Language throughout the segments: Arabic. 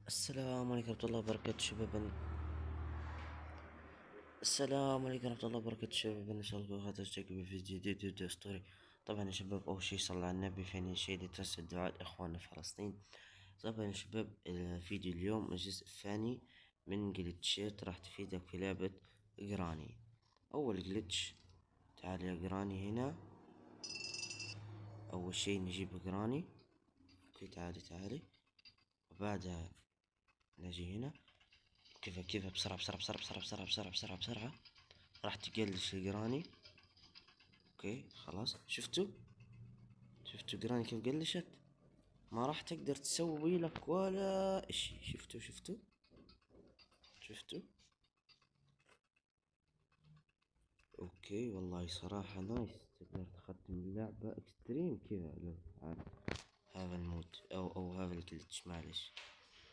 السلام عليكم ورحمة الله وبركاته شباب. السلام عليكم ورحمة الله وبركاته شباب، إن شاء الله غادي بفيديو جديد فيديو ستوري. طبعا يا شباب، أول شي صلى على النبي، ثاني شي لتسعد دعاء إخواننا في فلسطين. طبعا يا شباب، الفيديو اليوم الجزء الثاني من جلتشات راح تفيدك في لعبة جراني. أول جلتش، تعال يا جراني هنا. أول شي نجيب جراني. اوكي، تعالي. وبعدها نجي هنا كذا بسرعة بسرعة. راح تقلش الجراني. اوكي خلاص، شفتوا جراني كيف قلشت؟ ما راح تقدر تسوي لك ولا اشي. شفتوا. اوكي والله صراحة نايس، تقدر تختم اللعبة اكستريم كذا. لو هذا المود او هذا الجلتش، معلش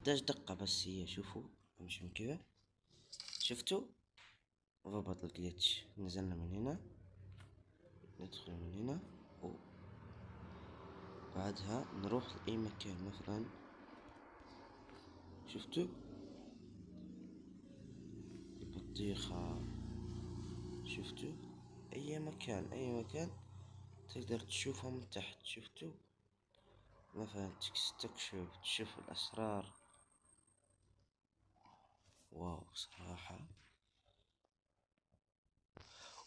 11 دقة بس هي. شوفوا، امشي من كذا. شفتوا، ضبط الجلتش. نزلنا من هنا، ندخل من هنا، بعدها نروح لأي مكان. مثلا شفتوا البطيخة، شفتوا أي مكان تقدر تشوفها من تحت. شفتوا، مثلا تستكشف، تشوف الأسرار. واو صراحة.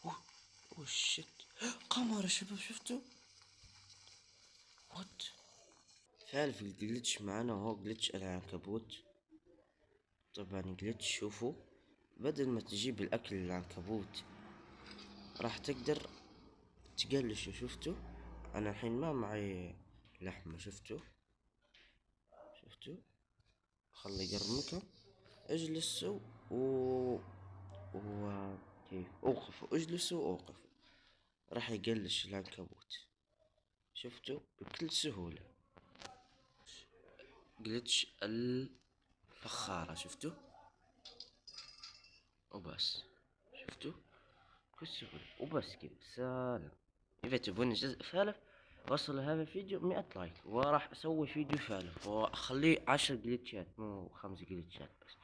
اوه شت، قمر يا شباب، شفتوا وات. ثالث الجلتش معنا هو جلتش العنكبوت. طبعا جلتش، شوفوا، بدل ما تجيب الأكل للعنكبوت راح تقدر تقلشه. شفتوا، أنا الحين ما معي لحمة. شفتوا، خلي يقرب. اجلسوا كيف اوقفوا، اجلسوا اوقفوا. راح يقلش العنكبوت. شفتوا بكل سهولة. جلتش الفخارة، شفتوا وبس. شفتوا بكل سهولة وبس كذا. سلام. إذا تبون الجزء الثالث، وصل هذا الفيديو 100 لايك، وراح أسوي فيديو ثالث وأخليه 10 جلتشات مو 5 جلتشات بس.